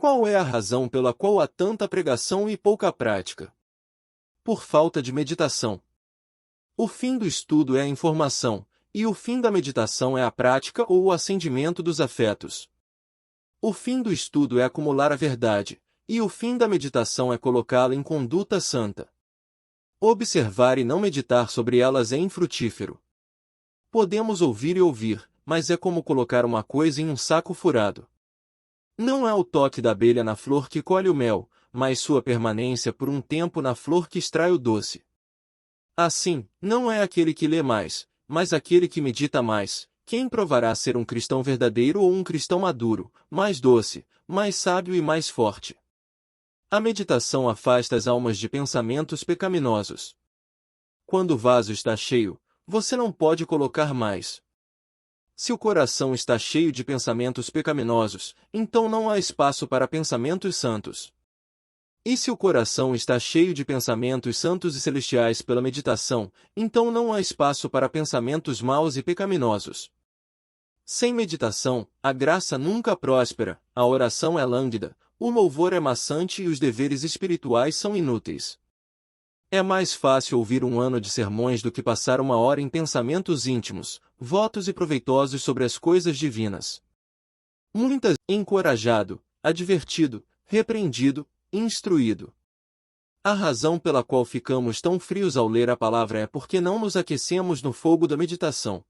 Qual é a razão pela qual há tanta pregação e pouca prática? Por falta de meditação. O fim do estudo é a informação, e o fim da meditação é a prática ou o acendimento dos afetos. O fim do estudo é acumular a verdade, e o fim da meditação é colocá-la em conduta santa. Observar e não meditar sobre elas é infrutífero. Podemos ouvir e ouvir, mas é como colocar uma coisa em um saco furado. Não é o toque da abelha na flor que colhe o mel, mas sua permanência por um tempo na flor que extrai o doce. Assim, não é aquele que lê mais, mas aquele que medita mais, quem provará ser um cristão verdadeiro ou um cristão maduro, mais doce, mais sábio e mais forte. A meditação afasta as almas de pensamentos pecaminosos. Quando o vaso está cheio, você não pode colocar mais. Se o coração está cheio de pensamentos pecaminosos, então não há espaço para pensamentos santos. E se o coração está cheio de pensamentos santos e celestiais pela meditação, então não há espaço para pensamentos maus e pecaminosos. Sem meditação, a graça nunca próspera, a oração é lânguida, o louvor é maçante e os deveres espirituais são inúteis. É mais fácil ouvir um ano de sermões do que passar uma hora em pensamentos íntimos, votos e proveitosos sobre as coisas divinas. Muitas, encorajado, advertido, repreendido, instruído. A razão pela qual ficamos tão frios ao ler a palavra é porque não nos aquecemos no fogo da meditação.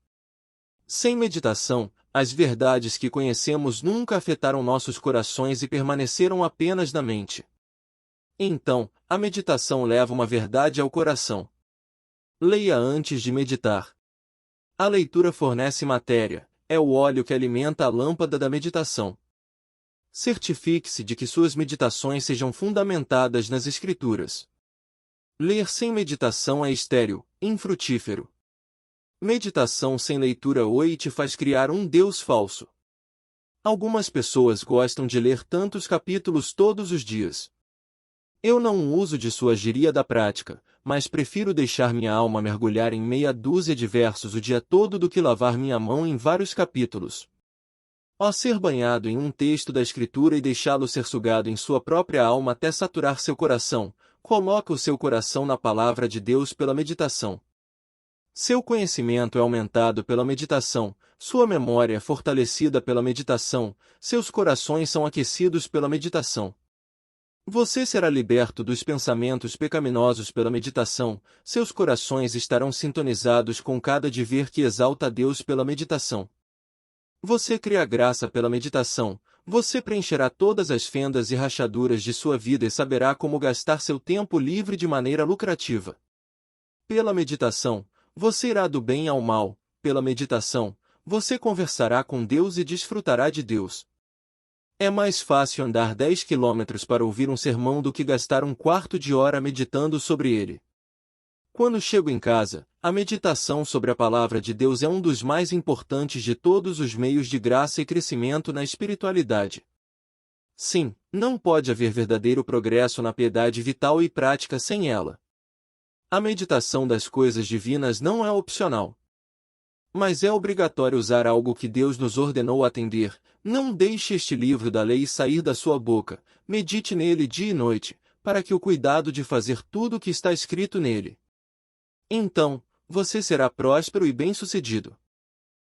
Sem meditação, as verdades que conhecemos nunca afetaram nossos corações e permaneceram apenas na mente. Então, a meditação leva uma verdade ao coração. Leia antes de meditar. A leitura fornece matéria, é o óleo que alimenta a lâmpada da meditação. Certifique-se de que suas meditações sejam fundamentadas nas Escrituras. Ler sem meditação é estéril, infrutífero. Meditação sem leitura te faz criar um Deus falso. Algumas pessoas gostam de ler tantos capítulos todos os dias. Eu não uso de sua gíria da prática, mas prefiro deixar minha alma mergulhar em meia dúzia de versos o dia todo do que lavar minha mão em vários capítulos. Ao ser banhado em um texto da Escritura e deixá-lo ser sugado em sua própria alma até saturar seu coração, coloca o seu coração na palavra de Deus pela meditação. Seu conhecimento é aumentado pela meditação, sua memória é fortalecida pela meditação, seus corações são aquecidos pela meditação. Você será liberto dos pensamentos pecaminosos pela meditação, seus corações estarão sintonizados com cada dever que exalta a Deus pela meditação. Você cria graça pela meditação, você preencherá todas as fendas e rachaduras de sua vida e saberá como gastar seu tempo livre de maneira lucrativa. Pela meditação, você irá do bem ao mal, pela meditação, você conversará com Deus e desfrutará de Deus. É mais fácil andar 10 quilômetros para ouvir um sermão do que gastar um quarto de hora meditando sobre ele. Quando chego em casa, a meditação sobre a palavra de Deus é um dos mais importantes de todos os meios de graça e crescimento na espiritualidade. Sim, não pode haver verdadeiro progresso na piedade vital e prática sem ela. A meditação das coisas divinas não é opcional. Mas é obrigatório usar algo que Deus nos ordenou atender. Não deixe este livro da lei sair da sua boca, medite nele dia e noite, para que o cuidado de fazer tudo o que está escrito nele. Então, você será próspero e bem-sucedido.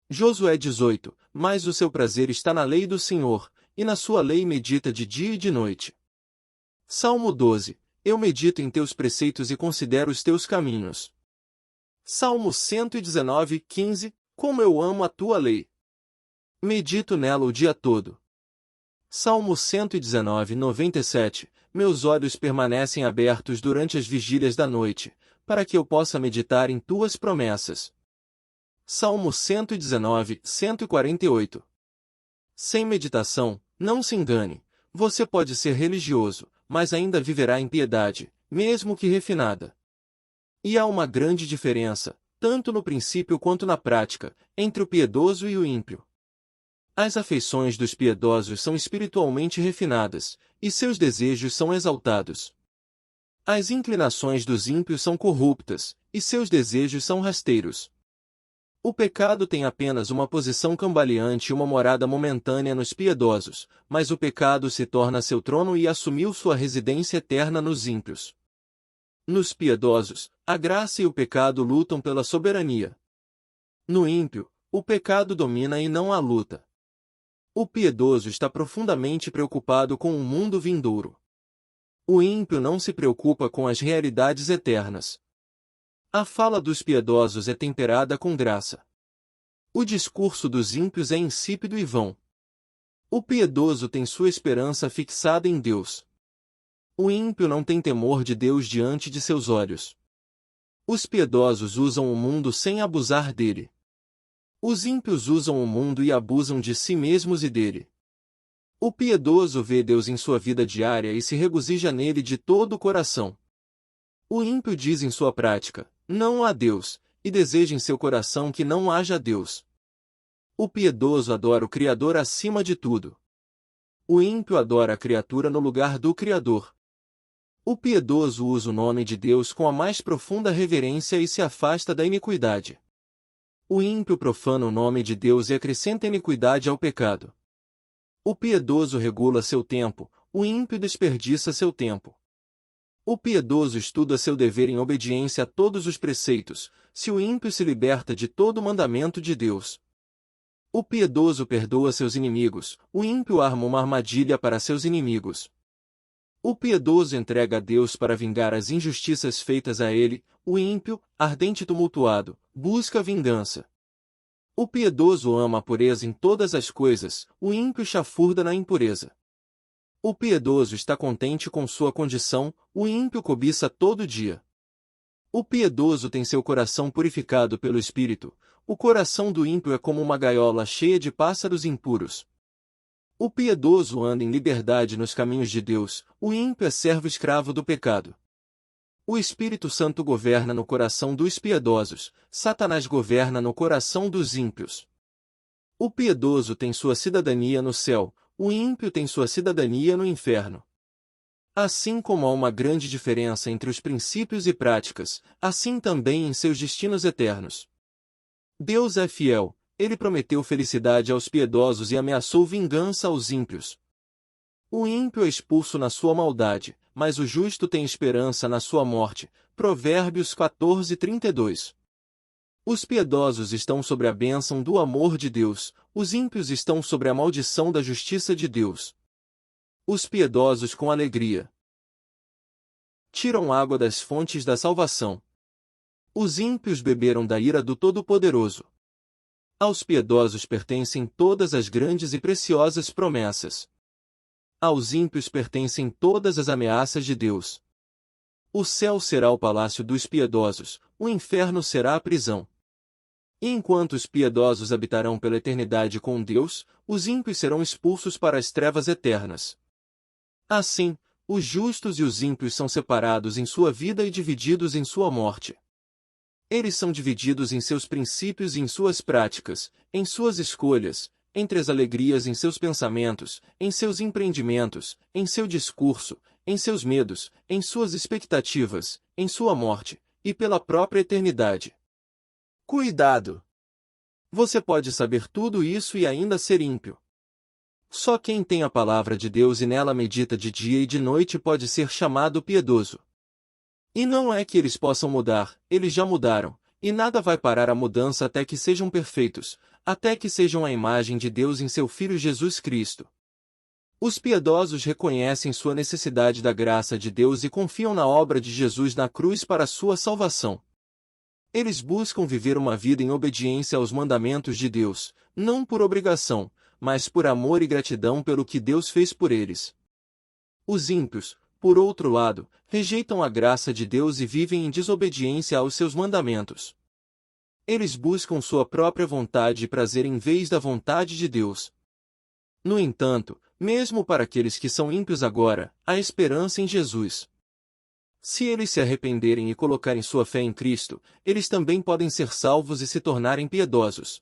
Josué 18, mas o seu prazer está na lei do Senhor, e na sua lei medita de dia e de noite. Salmo 12, eu medito em teus preceitos e considero os teus caminhos. Salmo 119, 15, como eu amo a tua lei. Medito nela o dia todo. Salmo 119, 97, meus olhos permanecem abertos durante as vigílias da noite, para que eu possa meditar em tuas promessas. Salmo 119, 148. Sem meditação, não se engane, você pode ser religioso, mas ainda viverá em piedade, mesmo que refinada. E há uma grande diferença, tanto no princípio quanto na prática, entre o piedoso e o ímpio. As afeições dos piedosos são espiritualmente refinadas, e seus desejos são exaltados. As inclinações dos ímpios são corruptas, e seus desejos são rasteiros. O pecado tem apenas uma posição cambaleante e uma morada momentânea nos piedosos, mas o pecado se torna seu trono e assumiu sua residência eterna nos ímpios. Nos piedosos, a graça e o pecado lutam pela soberania. No ímpio, o pecado domina e não há luta. O piedoso está profundamente preocupado com o mundo vindouro. O ímpio não se preocupa com as realidades eternas. A fala dos piedosos é temperada com graça. O discurso dos ímpios é insípido e vão. O piedoso tem sua esperança fixada em Deus. O ímpio não tem temor de Deus diante de seus olhos. Os piedosos usam o mundo sem abusar dele. Os ímpios usam o mundo e abusam de si mesmos e dele. O piedoso vê Deus em sua vida diária e se regozija nele de todo o coração. O ímpio diz em sua prática, não há Deus, e deseja em seu coração que não haja Deus. O piedoso adora o Criador acima de tudo. O ímpio adora a criatura no lugar do Criador. O piedoso usa o nome de Deus com a mais profunda reverência e se afasta da iniquidade. O ímpio profana o nome de Deus e acrescenta iniquidade ao pecado. O piedoso regula seu tempo, o ímpio desperdiça seu tempo. O piedoso estuda seu dever em obediência a todos os preceitos, se o ímpio se liberta de todo o mandamento de Deus. O piedoso perdoa seus inimigos, o ímpio arma uma armadilha para seus inimigos. O piedoso entrega a Deus para vingar as injustiças feitas a ele, o ímpio, ardente e tumultuado, busca vingança. O piedoso ama a pureza em todas as coisas, o ímpio chafurda na impureza. O piedoso está contente com sua condição, o ímpio cobiça todo dia. O piedoso tem seu coração purificado pelo Espírito, o coração do ímpio é como uma gaiola cheia de pássaros impuros. O piedoso anda em liberdade nos caminhos de Deus, o ímpio é servo escravo do pecado. O Espírito Santo governa no coração dos piedosos, Satanás governa no coração dos ímpios. O piedoso tem sua cidadania no céu, o ímpio tem sua cidadania no inferno. Assim como há uma grande diferença entre os princípios e práticas, assim também em seus destinos eternos. Deus é fiel, ele prometeu felicidade aos piedosos e ameaçou vingança aos ímpios. O ímpio é expulso na sua maldade, mas o justo tem esperança na sua morte. Provérbios 14:32. Os piedosos estão sobre a bênção do amor de Deus, os ímpios estão sobre a maldição da justiça de Deus. Os piedosos com alegria tiram água das fontes da salvação. Os ímpios beberam da ira do Todo-Poderoso. Aos piedosos pertencem todas as grandes e preciosas promessas. Aos ímpios pertencem todas as ameaças de Deus. O céu será o palácio dos piedosos, o inferno será a prisão. E enquanto os piedosos habitarão pela eternidade com Deus, os ímpios serão expulsos para as trevas eternas. Assim, os justos e os ímpios são separados em sua vida e divididos em sua morte. Eles são divididos em seus princípios e em suas práticas, em suas escolhas, entre as alegrias em seus pensamentos, em seus empreendimentos, em seu discurso, em seus medos, em suas expectativas, em sua morte, e pela própria eternidade. Cuidado! Você pode saber tudo isso e ainda ser ímpio. Só quem tem a palavra de Deus e nela medita de dia e de noite pode ser chamado piedoso. E não é que eles possam mudar, eles já mudaram, e nada vai parar a mudança até que sejam perfeitos, até que sejam a imagem de Deus em seu Filho Jesus Cristo. Os piedosos reconhecem sua necessidade da graça de Deus e confiam na obra de Jesus na cruz para sua salvação. Eles buscam viver uma vida em obediência aos mandamentos de Deus, não por obrigação, mas por amor e gratidão pelo que Deus fez por eles. Os ímpios, por outro lado, rejeitam a graça de Deus e vivem em desobediência aos seus mandamentos. Eles buscam sua própria vontade e prazer em vez da vontade de Deus. No entanto, mesmo para aqueles que são ímpios agora, há esperança em Jesus. Se eles se arrependerem e colocarem sua fé em Cristo, eles também podem ser salvos e se tornarem piedosos.